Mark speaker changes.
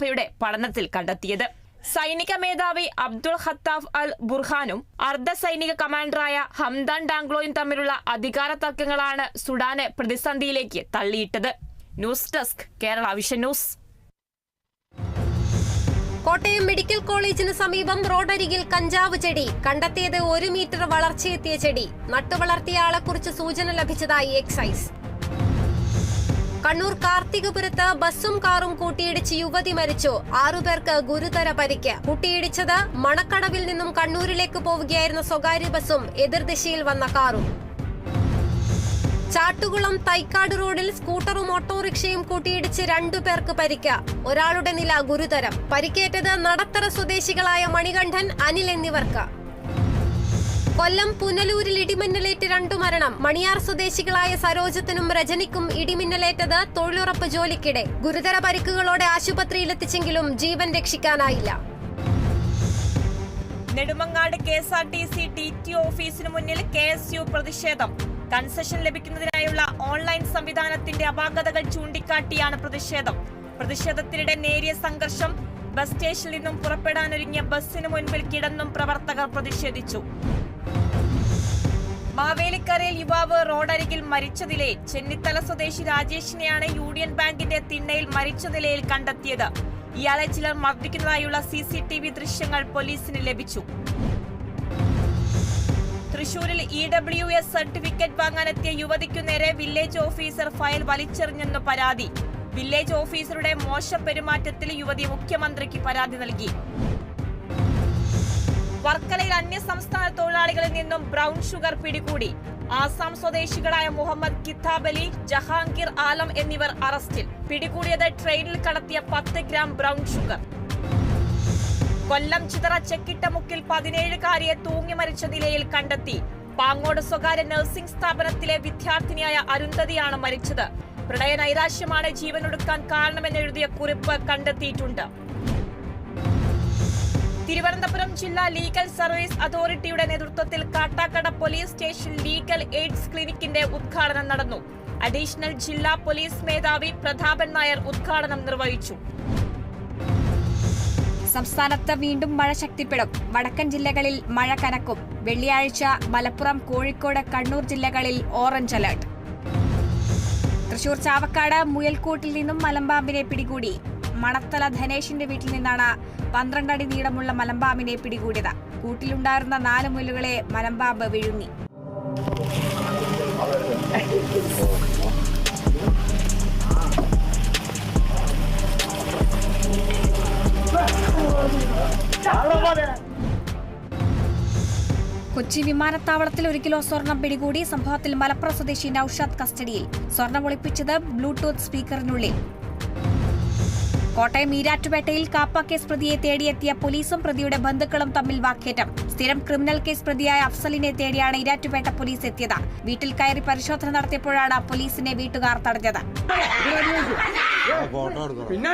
Speaker 1: യുടെ പഠനത്തിൽ കണ്ടെത്തിയത്. സൈനിക മേധാവി അബ്ദുൾ ഖത്താഫ് അൽ ബുർഹാനും അർദ്ധ സൈനിക കമാൻഡറായ ഹംദാൻ ഡാംഗ്ലോയും തമ്മിലുള്ള അധികാര തർക്കങ്ങളാണ് സുഡാനെ പ്രതിസന്ധിയിലേക്ക് തള്ളിയിട്ടത്. News desk Kerala vision news.
Speaker 2: Kottayam medical കോളേജിന് സമീപം റോഡരികിൽ കഞ്ചാവ് ചെടി കണ്ടെത്തിയത് 1 മീറ്റർ വളർച്ചയെത്തിയ ചെടി. നട്ടുവളർത്തിയ ആളെക്കുറിച്ച് സൂചന ലഭിച്ചതായി എക്സൈസ്. കണ്ണൂർ കാർത്തികപുരത്ത് ബസ്സും കാറും കൂട്ടിയിടിച്ച് യുവതി മരിച്ചു. 6 പേർക്ക് ഗുരുതര പരിക്ക്. കൂട്ടിയിടിച്ചത് മണക്കടവിൽ നിന്നും കണ്ണൂരിലേക്ക് പോവുകയായിരുന്ന സ്വകാര്യ ബസ്സും എതിർദിശയിൽ വന്ന കാറും. ചാട്ടുകുളം തൈക്കാട് റോഡിൽ സ്കൂട്ടറും ഓട്ടോറിക്ഷയും കൂട്ടിയിടിച്ച് 2 പേർക്ക് പരിക്ക്. ഒരാളുടെ നില ഗുരുതരം. പരിക്കേറ്റത് നടത്തറ സ്വദേശികളായ മണികണ്ഠൻ, അനിൽ എന്നിവർക്ക്. കൊല്ലം പുനലൂരിൽ ഇടിമിന്നലേറ്റ് 2 മരണം. മണിയാർ സ്വദേശികളായ സരോജത്തിനും രജനിക്കും ഇടിമിന്നലേറ്റത് തൊഴിലുറപ്പ് ജോലിക്കിടെ. ഗുരുതര പരിക്കുകളോടെ ആശുപത്രിയിലെത്തിച്ചെങ്കിലും ജീവൻ രക്ഷിക്കാനായില്ല.
Speaker 1: നെടുമങ്ങാട് KSRTC TTO ഓഫീസിന് മുന്നിൽ KSU പ്രതിഷേധം. കൺസെഷൻ ലഭിക്കുന്നതിനായുള്ള ഓൺലൈൻ സംവിധാനത്തിന്റെ അപാകതകൾ ചൂണ്ടിക്കാട്ടിയാണ് പ്രതിഷേധം. പ്രതിഷേധത്തിനിടെ നേരിയ സംഘർഷം. ബസ് സ്റ്റേഷനിൽ നിന്നും പുറപ്പെടാനൊരുങ്ങിയ ബസ്സിന് മുൻപിൽ കിടന്നും പ്രവർത്തകർ പ്രതിഷേധിച്ചു. മാവേലിക്കരയിൽ യുവാവ് റോഡരികിൽ മരിച്ച നിലയിൽ. ചെന്നിത്തല സ്വദേശി രാജേഷിനെയാണ് യൂണിയൻ ബാങ്കിന്റെ തിണ്ണയിൽ മരിച്ച നിലയിൽ കണ്ടെത്തിയത്. ഇയാളെ ചിലർ മർദ്ദിക്കുന്നതായുള്ള CCTV ദൃശ്യങ്ങൾ പോലീസിന് ലഭിച്ചു. തൃശൂരിൽ EWS സർട്ടിഫിക്കറ്റ് വാങ്ങാനെത്തിയ യുവതിക്കു നേരെ വില്ലേജ് ഓഫീസർ ഫയൽ വലിച്ചെറിഞ്ഞെന്ന് പരാതി. വില്ലേജ് ഓഫീസറുടെ മോശം പെരുമാറ്റത്തിൽ യുവതി മുഖ്യമന്ത്രിക്ക് പരാതി നൽകി. വർക്കലയിൽ അന്യസംസ്ഥാന തൊഴിലാളികളിൽ നിന്നും ബ്രൗൺ ഷുഗർ പിടികൂടി. ആസാം സ്വദേശികളായ മുഹമ്മദ് കിതാബ് അലി, ജഹാംഗീർ ആലം എന്നിവർ അറസ്റ്റിൽ. പിടികൂടിയത് ട്രെയിനിൽ കടത്തിയ 10 ഗ്രാം ബ്രൗൺ ഷുഗർ. കൊല്ലം ചിതറ ചെക്കിട്ടമുക്കിൽ 17-കാരിയെ തൂങ്ങി മരിച്ച നിലയിൽ കണ്ടെത്തി. പാങ്ങോട് സ്വകാര്യ നഴ്സിംഗ് സ്ഥാപനത്തിലെ വിദ്യാർത്ഥിനിയായ അരുന്ധതിയാണ് മരിച്ചത്. പ്രണയ നൈരാശ്യമാണ് ജീവനൊടുക്കാൻ കാരണമെന്നെഴുതിയ കുറിപ്പ് കണ്ടെത്തിയിട്ടുണ്ട്. തിരുവനന്തപുരം ജില്ലാ ലീഗൽ സർവീസ് അതോറിറ്റിയുടെ നേതൃത്വത്തിൽ Kattakada police station legal aids ക്ലിനിക്കിന്റെ ഉദ്ഘാടനം നടന്നു. അഡീഷണൽ ജില്ലാ പോലീസ് മേധാവി പ്രതാപൻ നായർ ഉദ്ഘാടനം നിർവഹിച്ചു.
Speaker 3: സംസ്ഥാനത്ത് വീണ്ടും മഴ ശക്തിപ്പെടും. വടക്കൻ ജില്ലകളിൽ മഴ കനക്കും. വെള്ളിയാഴ്ച മലപ്പുറം, കോഴിക്കോട്, കണ്ണൂർ ജില്ലകളിൽ ഓറഞ്ച് അലർട്ട്. തൃശൂർ ചാവക്കാട് മുയൽക്കൂട്ടിൽ നിന്നും മലമ്പാമ്പിനെ പിടികൂടി. മണത്തല ധനേഷിന്റെ വീട്ടിൽ നിന്നാണ് 12 അടി നീളമുള്ള മലമ്പാമ്പിനെ പിടികൂടിയത്. കൂട്ടിലുണ്ടായിരുന്ന 4 മുയലുകളെ മലമ്പാമ്പ് വിഴുങ്ങി. കൊച്ചി വിമാനത്താവളത്തിൽ 1 കിലോ സ്വർണം പിടികൂടി. സംഭവത്തിൽ മലപ്പുറം സ്വദേശി നൌഷാദ് കസ്റ്റഡിയിൽ. സ്വർണം ഒളിപ്പിച്ചത് ബ്ലൂടൂത്ത് സ്പീക്കറിനുള്ളിൽ. കോട്ടയം ഈരാറ്റുപേട്ടയിൽ കാപ്പ കേസ് പ്രതിയെ തേടിയെത്തിയ പോലീസും പ്രതിയുടെ ബന്ധുക്കളും തമ്മിൽ വാക്കേറ്റം. സ്ഥിരം ക്രിമിനൽ കേസ് പ്രതിയായ അഫ്സലിനെ തേടിയാണ് ഈരാറ്റുപേട്ട പോലീസ് എത്തിയത്. വീട്ടിൽ കയറി പരിശോധന നടത്തിയപ്പോഴാണ് പോലീസിനെ വീട്ടുകാർ തടഞ്ഞത്.
Speaker 4: പിന്നെ